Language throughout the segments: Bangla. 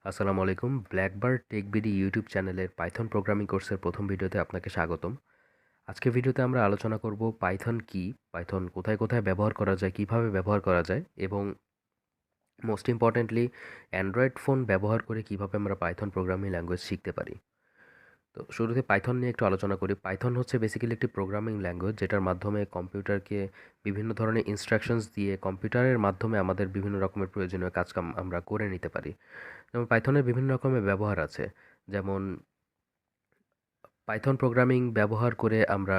আসসালামু আলাইকুম। ব্ল্যাকবার্ড টেকবিডি ইউটিউব চ্যানেলের পাইথন প্রোগ্রামিং কোর্সের প্রথম ভিডিওতে আপনাকে স্বাগতম। আজকের ভিডিওতে আমরা আলোচনা করব পাইথন কি, পাইথন কোথায় কোথায় ব্যবহার করা যায়, কিভাবে ব্যবহার করা যায় এবং মোস্ট ইম্পর্টেন্টলি অ্যান্ড্রয়েড ফোন ব্যবহার করে কিভাবে আমরা পাইথন প্রোগ্রামিং ল্যাঙ্গুয়েজ শিখতে পারি। তো শুরুতে পাইথন নিয়ে একটু আলোচনা করি। পাইথন হচ্ছে বেসিক্যালি একটি প্রোগ্রামিং ল্যাঙ্গুয়েজ যেটার মাধ্যমে কম্পিউটারকে বিভিন্ন ধরনের ইনস্ট্রাকশনস দিয়ে কম্পিউটারের মাধ্যমে আমাদের বিভিন্ন রকমের প্রয়োজনীয় কাজকাম আমরা করে নিতে পারি। যেমন পাইথনের বিভিন্ন রকমের ব্যবহার আছে। যেমন পাইথন প্রোগ্রামিং ব্যবহার করে আমরা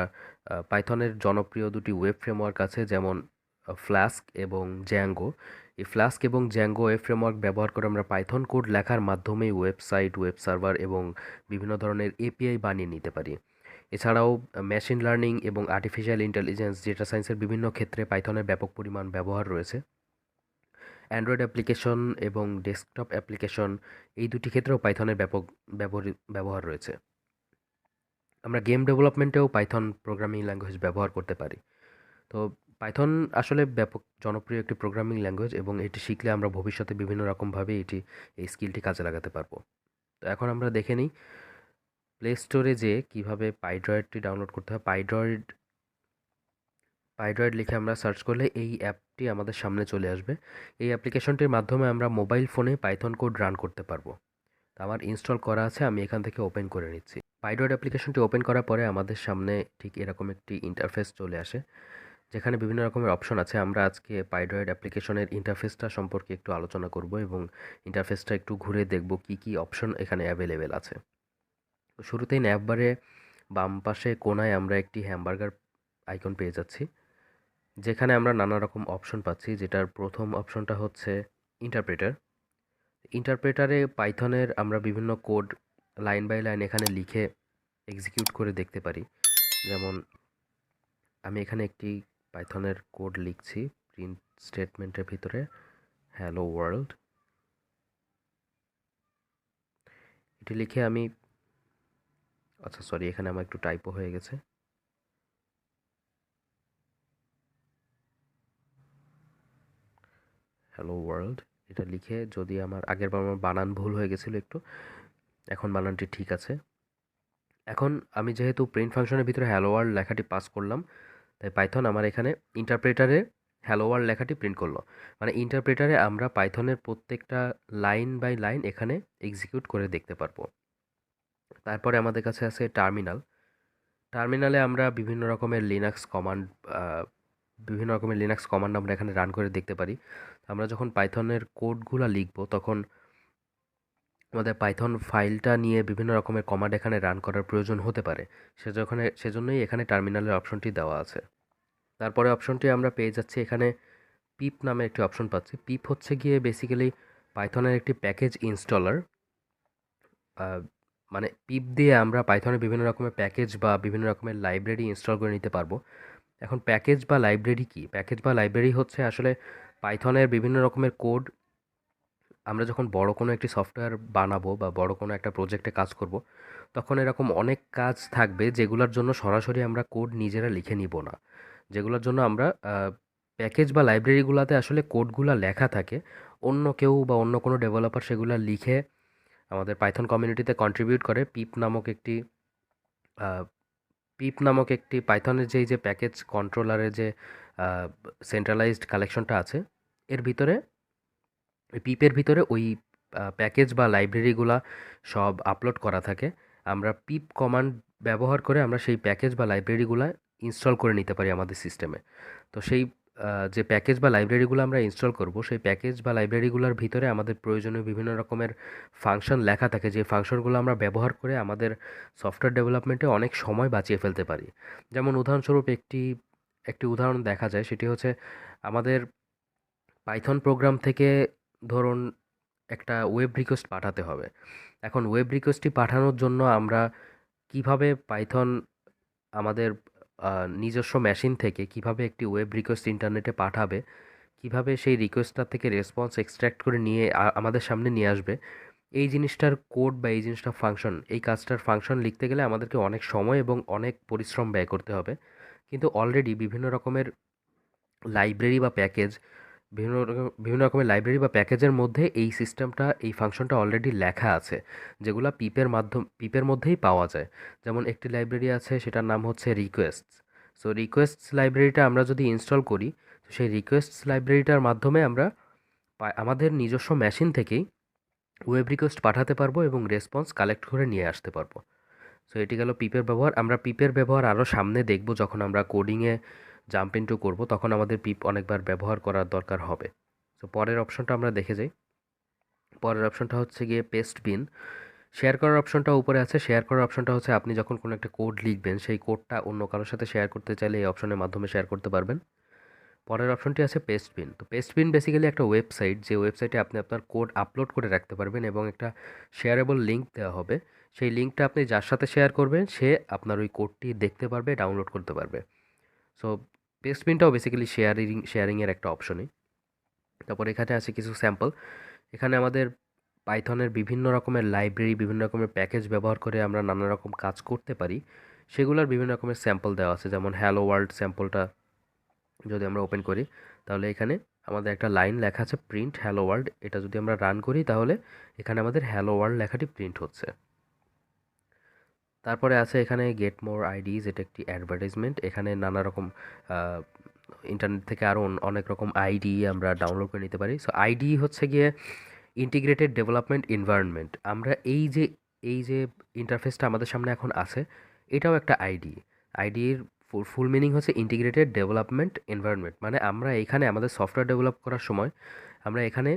পাইথনের জনপ্রিয় দুটি ওয়েব ফ্রেমওয়ার্ক আছে, যেমন ফ্লাস্ক এবং জ্যাঙ্গো। এই ফ্লাস্ক এবং জ্যাঙ্গো ওয়েব ফ্রেমওয়ার্ক ব্যবহার করে আমরা পাইথন কোড লেখার মাধ্যমেই ওয়েবসাইট, ওয়েব সার্ভার এবং বিভিন্ন ধরনের এপিআই বানিয়ে নিতে পারি। এছাড়াও মেশিন লার্নিং এবং আর্টিফিশিয়াল ইন্টেলিজেন্স, ডেটা সায়েন্সের বিভিন্ন ক্ষেত্রে পাইথনের ব্যাপক পরিমাণ ব্যবহার রয়েছে। অ্যান্ড্রয়েড অ্যাপ্লিকেশন এবং ডেস্কটপ অ্যাপ্লিকেশন, এই দুটি ক্ষেত্রেও পাইথনের ব্যাপক ব্যবহার রয়েছে। আমরা গেম ডেভেলপমেন্টেও পাইথন প্রোগ্রামিং ল্যাঙ্গুয়েজ ব্যবহার করতে পারি। তো পাইথন আসলে ব্যাপক জনপ্রিয় একটি প্রোগ্রামিং ল্যাঙ্গুয়েজ এবং এটি শিখলে আমরা ভবিষ্যতে বিভিন্ন রকমভাবে এই স্কিলটি কাজে লাগাতে পারবো। তো এখন আমরা দেখে নিই প্লে স্টোরে যেয়ে কীভাবে পাইড্রয়েডটি ডাউনলোড করতে হয়। পাইড্রয়েড লিখে আমরা সার্চ করলে এই অ্যাপটি আমাদের সামনে চলে আসবে। এই অ্যাপ্লিকেশনটির মাধ্যমে আমরা মোবাইল ফোনে পাইথন কোড রান করতে পারবো। তো আমার ইনস্টল করা আছে, আমি এখান থেকে ওপেন করে নিচ্ছি। পাইড্রয়েড অ্যাপ্লিকেশনটি ওপেন করার পরে আমাদের সামনে ঠিক এরকম একটি ইন্টারফেস চলে আসে, যেখানে বিভিন্ন রকমের অপশন আছে। আমরা আজকে পাইড্রয়েড অ্যাপ্লিকেশনের ইন্টারফেসটা সম্পর্কে একটু আলোচনা করব এবং ইন্টারফেসটা একটু ঘুরে দেখব কি কি অপশন এখানে অ্যাভেলেবেল আছে। তো শুরুতেই ন্যাভবারে বাম পাশে কোণায় আমরা একটি হ্যামবার্গার আইকন পেয়ে যাচ্ছি, যেখানে আমরা নানা রকম অপশন পাচ্ছি। যেটার প্রথম অপশনটা হচ্ছে ইন্টারপ্রেটার। ইন্টারপ্রেটারে পাইথনের আমরা বিভিন্ন কোড লাইন বাই লাইন এখানে লিখে এক্সিকিউট করে দেখতে পারি। যেমন আমি এখানে একটি পাইথনের কোড লিখছি প্রিন্ট স্টেটমেন্টের ভিতরে, হ্যালো ওয়ার্ল্ড। এটি লিখে আমি, আচ্ছা সরি, এখানে আমার একটু টাইপো হয়ে গেছে। হ্যালো ওয়ার্ল্ড এটা লিখে, যদি আমার আমার বানান ভুল হয়ে গেছিলো একটু, এখন বানানটি ঠিক আছে। এখন আমি যেহেতু প্রিন্ট ফাংশনের ভিতরে হ্যালো ওয়ার্ল্ড লেখাটি পাস করলাম, তাই পাইথন আমার এখানে ইন্টারপ্রেটারে হ্যালো ওয়ার্ল্ড লেখাটি প্রিন্ট করলো। মানে ইন্টারপ্রেটারে আমরা পাইথনের প্রত্যেকটা লাইন বাই লাইন এখানে এক্সিকিউট করে দেখতে পারবো। তারপরে আমাদের কাছে আছে টার্মিনাল। টার্মিনালে আমরা বিভিন্ন রকমের লিনাক্স কমান্ড আমরা এখানে রান করে দেখতে পারি। আমরা যখন পাইথনের কোডগুলো লিখব, তখন আমাদের পাইথন ফাইলটা নিয়ে বিভিন্ন রকমের কমান্ড এখানে রান করার প্রয়োজন হতে পারে। সেজন্যই এখানে টার্মিনালের অপশনটি দেওয়া আছে। তারপরে অপশনটি আমরা পেয়ে যাচ্ছি এখানে পিপ নামে একটি অপশন পাচ্ছি। পিপ হচ্ছে গিয়ে বেসিক্যালি পাইথনের একটি প্যাকেজ ইনস্টলার। মানে পিপ দিয়ে আমরা পাইথনের বিভিন্ন রকমের প্যাকেজ বা বিভিন্ন রকমের লাইব্রেরি ইনস্টল করে নিতে পারবো। এখন প্যাকেজ বা লাইব্রেরি কি? প্যাকেজ বা লাইব্রেরি হচ্ছে আসলে পাইথনের বিভিন্ন রকমের কোড। আমরা যখন বড় কোনো একটি সফটওয়্যার বানাবো বা বড় কোনো একটা প্রজেক্টে কাজ করব, তখন এরকম অনেক কাজ থাকবে যেগুলোর জন্য সরাসরি আমরা কোড নিজেরা লিখে নিব না। যেগুলোর জন্য আমরা প্যাকেজ বা লাইব্রেরিগুলোতে আসলে কোডগুলা লেখা থাকে। অন্য কেউ বা অন্য কোনো ডেভেলপার সেগুলা লিখে আমাদের পাইথন কমিউনিটিতে কন্ট্রিবিউট করে। পিপ নামক একটি পাইথনের যে প্যাকেজ কন্ট্রোলারের যে সেন্ট্রালাইজড কালেকশনটা আছে, এর ভিতরে পিপের ভিতরে ওই প্যাকেজ বা লাইব্রেরিগুলা সব আপলোড করা থাকে। আমরা পিপ কমান্ড ব্যবহার করে আমরা সেই প্যাকেজ বা লাইব্রেরিগুলা ইনস্টল করে নিতে পারি আমাদের সিস্টেমে। তো সেই যে প্যাকেজ বা লাইব্রেরিগুলো আমরা ইনস্টল করব, সেই প্যাকেজ বা লাইব্রেরিগুলোর ভিতরে আমাদের প্রয়োজনীয় বিভিন্ন রকমের ফাংশন লেখা থাকে, যে ফাংশনগুলো আমরা ব্যবহার করে আমাদের সফটওয়্যার ডেভেলপমেন্টে অনেক সময় বাঁচিয়ে ফেলতে পারি। যেমন উদাহরণস্বরূপ একটি উদাহরণ দেখা যায়, সেটি হচ্ছে আমাদের পাইথন প্রোগ্রাম থেকে ধরুন একটা ওয়েব রিকোয়েস্ট পাঠাতে হবে। এখন ওয়েব রিকোয়েস্টটি পাঠানোর জন্য আমরা কিভাবে পাইথন আমাদের নিজস্ব মেশিন থেকে কিভাবে একটি ওয়েব রিকোয়েস্ট ইন্টারনেটে পাঠাবে, কিভাবে সেই রিকোয়েস্টটা থেকে রেসপন্স এক্সট্র্যাক্ট করে নিয়ে আমাদের সামনে নিয়ে আসবে, এই জিনিসটার কোড বা এই জিনিসটার ফাংশন, এই কাজটার ফাংশন লিখতে গেলে আমাদেরকে অনেক সময় এবং অনেক পরিশ্রম ব্যয় করতে হবে। কিন্তু অলরেডি বিভিন্ন রকমের লাইব্রেরি বা প্যাকেজ বিভিন্ন রকমের লাইব্রেরি বা প্যাকেজের মধ্যে এই সিস্টেমটা, এই ফাংশনটা অলরেডি লেখা আছে, যেগুলা পিপের মধ্যেই পাওয়া যায়। যেমন একটি লাইব্রেরি আছে, সেটার নাম হচ্ছে রিকোয়েস্টস। সো রিকোয়েস্টস লাইব্রেরিটা আমরা যদি ইনস্টল করি, তো সেই রিকোয়েস্টস লাইব্রেরিটার মাধ্যমে আমরা আমাদের নিজস্ব মেশিন থেকেই ওয়েব রিকোয়েস্ট পাঠাতে পারবো এবং রেসপন্স কালেক্ট করে নিয়ে আসতে পারবো। সো এটি গেল পিপের ব্যবহার। আমরা পিপের ব্যবহার আরও সামনে দেখব, যখন আমরা কোডিংয়ে জাম্প ইনটু করব, তখন আমাদের পিপ অনেকবার ব্যবহার করার দরকার হবে। তো পরের অপশনটা আমরা দেখে যাই। পরের অপশনটা হচ্ছে গিয়ে পেস্ট বিন। শেয়ার করার অপশনটা উপরে আছে। শেয়ার করার অপশনটা হচ্ছে আপনি যখন কোনো একটা কোড লিখবেন, সেই কোডটা অন্য কারোর সাথে শেয়ার করতে চাইলে এই অপশনের মাধ্যমে শেয়ার করতে পারবেন। পরের অপশনটি আছে পেস্ট বিন। তো পেস্ট বিন বেসিক্যালি একটা ওয়েবসাইট, যে ওয়েবসাইটে আপনি আপনার কোড আপলোড করে রাখতে পারবেন এবং একটা শেয়ারেবল লিঙ্ক দেওয়া হবে। সেই লিঙ্কটা আপনি যার সাথে শেয়ার করবেন, সে আপনার ওই কোডটি দেখতে পারবে, ডাউনলোড করতে পারবে। সো পেস্ট বিনটাও বেসিক্যালি শেয়ারিংয়ের একটা অপশনই। তারপর এখানে আছে কিছু স্যাম্পল। এখানে আমাদের পাইথনের বিভিন্ন রকমের লাইব্রেরি, বিভিন্ন রকমের প্যাকেজ ব্যবহার করে আমরা নানা রকম কাজ করতে পারি, সেগুলোর বিভিন্ন রকমের স্যাম্পল দেওয়া আছে। যেমন হ্যালো ওয়ার্ল্ড স্যাম্পলটা যদি আমরা ওপেন করি, তাহলে এখানে আমাদের একটা লাইন লেখা আছে প্রিন্ট হ্যালো ওয়ার্ল্ড। এটা যদি আমরা রান করি, তাহলে এখানে আমাদের হ্যালো ওয়ার্ল্ড লেখাটি প্রিন্ট হচ্ছে। তারপরে আছে এখানে গেট মোর আইডিজ। এটা একটি অ্যাডভার্টাইজমেন্ট। এখানে নানা রকম ইন্টারনেট থেকে আরও অনেক রকম আইডি আমরা ডাউনলোড করে নিতে পারি। সো আইডি হচ্ছে গিয়ে ইন্টিগ্রেটেড ডেভেলপমেন্ট এনভায়রনমেন্ট। আমরা এই যে ইন্টারফেসটা আমাদের সামনে এখন আছে, এটাও একটা আইডি। আইডির ফুল মিনিং হচ্ছে ইন্টিগ্রেটেড ডেভেলপমেন্ট এনভায়রনমেন্ট। মানে আমরা এখানে আমাদের সফটওয়্যার ডেভেলপ করার সময় আমরা এখানে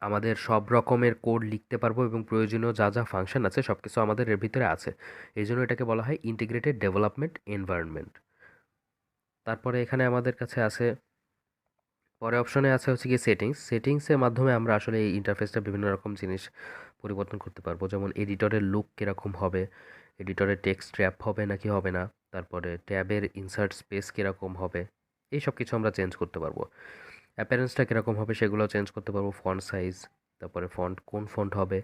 আমাদের সব রকমের কোড লিখতে পারবো এবং প্রয়োজনীয় যা যা ফাংশন আছে সব কিছু আমাদের এর ভিতরে আছে। এই জন্য এটাকে বলা হয় ইন্টিগ্রেটেড ডেভেলপমেন্ট এনভায়রনমেন্ট। তারপরে এখানে আমাদের কাছে আছে, পরে অপশনে আছে হচ্ছে গিয়ে সেটিংসের মাধ্যমে আমরা আসলে এই ইন্টারফেসটা বিভিন্ন রকম জিনিস পরিবর্তন করতে পারবো। যেমন এডিটরের লুক কীরকম হবে, এডিটরের টেক্সট ট্র্যাপ হবে নাকি হবে না, তারপরে ট্যাবের ইনসার্ট স্পেস কীরকম হবে, এই সব কিছু আমরা চেঞ্জ করতে পারবো। অ্যাপিয়ারেন্সটা কীরকম হবে সেগুলো চেঞ্জ করতে পারবো। ফন্ট সাইজ, তারপরে কোন ফন্ট হবে,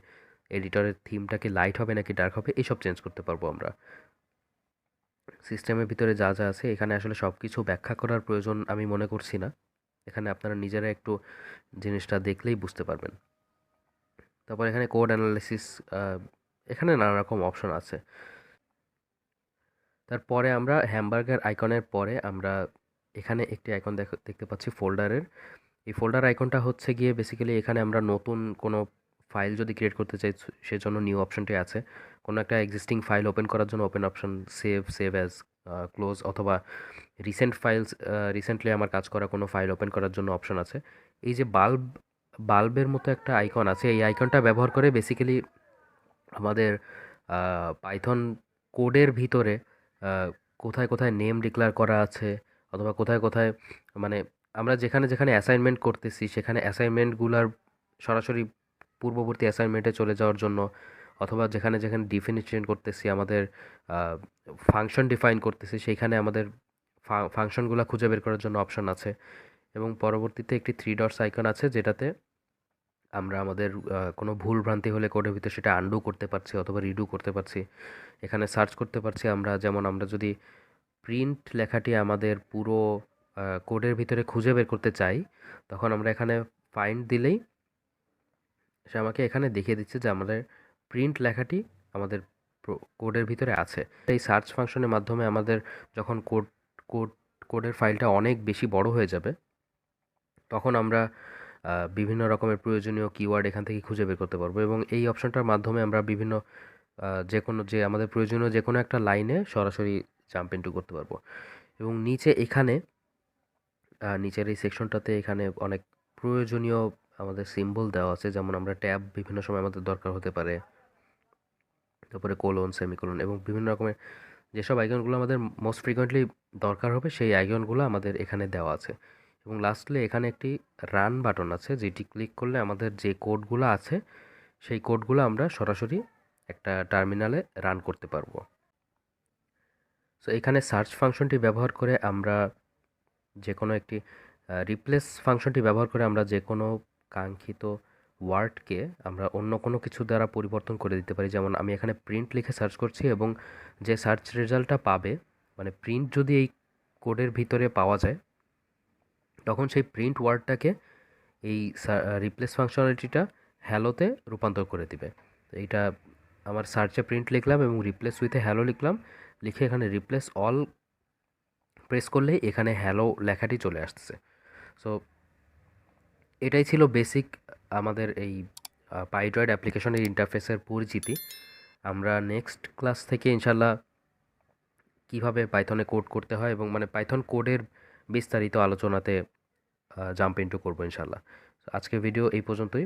এডিটরের থিমটা কি লাইট হবে নাকি ডার্ক হবে, এইসব চেঞ্জ করতে পারবো আমরা। সিস্টেমের ভিতরে যা যা আছে এখানে আসলে সব কিছু ব্যাখ্যা করার প্রয়োজন আমি মনে করছি না। এখানে আপনারা নিজেরা একটু জিনিসটা দেখলেই বুঝতে পারবেন। তারপর এখানে কোড অ্যানালাইসিস, এখানে নানা রকম অপশন আছে। তারপরে আমরা হ্যামবার্গার আইকনের পরে আমরা এখানে একটি আইকন দেখতে পাচ্ছি ফোল্ডারের। এই ফোল্ডার আইকনটা হচ্ছে গিয়ে বেসিক্যালি এখানে আমরা নতুন কোনো ফাইল যদি ক্রিয়েট করতে চাই, সেজন্য নিউ অপশনটি আছে। কোনো একটা এক্সিস্টিং ফাইল ওপেন করার জন্য open option, save as, close, অথবা রিসেন্টলি আমার কাজ করা কোনো ফাইল ওপেন করার জন্য অপশন আছে। এই যে বাল্বের মতো একটা আইকন আছে, এই আইকনটা ব্যবহার করে বেসিক্যালি আমাদের পাইথন কোডের ভিতরে আহ, কোথায় কোথায় নেম ডিক্লেয়ার করা আছে, অথবা কোথায় কোথায় মানে আমরা যেখানে যেখানে অ্যাসাইনমেন্ট করতেছি, সেখানে অ্যাসাইনমেন্টগুলার সরাসরি পূর্ববর্তী অ্যাসাইনমেন্টে চলে যাওয়ার জন্য, অথবা যেখানে যেখানে ডিফিনিশন করতেছি, আমাদের ফাংশন ডিফাইন করতেছি, সেইখানে আমাদের ফাংশনগুলো খুঁজে বের করার জন্য অপশন আছে। এবং পরবর্তীতে একটি থ্রি ডটস আইকন আছে, যেটাতে আমরা আমাদের কোনো ভুল ভ্রান্তি হলে কোডের ভিতরে সেটা আনডু করতে পারছি অথবা রিডু করতে পারছি। এখানে সার্চ করতে পারছি আমরা। যেমন আমরা যদি প্রিন্ট লেখাটি আমাদের পুরো কোডের ভিতরে খুঁজে বের করতে চাই, তখন আমরা এখানে ফাইন্ড দিলেই সে আমাকে এখানে দেখিয়ে দিচ্ছে যে আমাদের প্রিন্ট লেখাটি আমাদের কোডের ভিতরে আছে। এই সার্চ ফাংশনের মাধ্যমে আমাদের যখন কোড কোডের ফাইলটা অনেক বেশি বড় হয়ে যাবে, তখন আমরা বিভিন্ন রকমের প্রয়োজনীয় কিওয়ার্ড এখান থেকে খুঁজে বের করতে পারবো এবং এই অপশনটার মাধ্যমে আমরা বিভিন্ন যে আমাদের প্রয়োজনীয় যে কোনো একটা লাইনে সরাসরি জাম্প ইনটু করতে পারবো। এবং নিচে এখানে নিচের এই সেকশনটাতে এখানে অনেক প্রয়োজনীয় আমাদের সিম্বল দেওয়া আছে। যেমন আমরা ট্যাব বিভিন্ন সময় আমাদের দরকার হতে পারে, তারপরে কোলন, সেমিকোলন এবং বিভিন্ন রকমের যেসব আইকনগুলো আমাদের মোস্ট ফ্রিকোয়েন্টলি দরকার হবে, সেই আইকনগুলো আমাদের এখানে দেওয়া আছে। এবং লাস্টলি এখানে একটি রান বাটন আছে, যেটি ক্লিক করলে আমাদের যে কোডগুলো আছে সেই কোডগুলো আমরা সরাসরি একটা টার্মিনালে রান করতে পারবো। সো এখানে সার্চ ফাংশনটি ব্যবহার করে আমরা যে কোনো একটি রিপ্লেস ফাংশনটি ব্যবহার করে আমরা যে কোনো কাঙ্ক্ষিত ওয়ার্ডকে আমরা অন্য কোনো কিছু দ্বারা পরিবর্তন করে দিতে পারি। যেমন আমি এখানে প্রিন্ট লিখে সার্চ করছি এবং যে সার্চ রেজাল্টটা পাবে, মানে প্রিন্ট যদি এই কোডের ভিতরে পাওয়া যায়, তখন সেই প্রিন্ট ওয়ার্ডটাকে এই রিপ্লেস ফাংশনালিটিটা হ্যালোতে রূপান্তর করে দিবে। তো এইটা আমার সার্চে প্রিন্ট লিখলাম এবং রিপ্লেস উইথে হ্যালো লিখলাম, লিখে এখানে রিপ্লেস অল প্রেস করলেই এখানে হ্যালো লেখাটি চলে আসছে। সো এটাই ছিল বেসিক আমাদের এই পাইড্রয়েড অ্যাপ্লিকেশনের ইন্টারফেসের পরিচিতি। আমরা নেক্সট ক্লাস থেকে ইনশাল্লাহ কিভাবে পাইথনে কোড করতে হয় এবং মানে পাইথন কোডের বিস্তারিত আলোচনাতে জাম্প ইনটু করবো ইনশাল্লাহ। আজকের ভিডিও এই পর্যন্তই।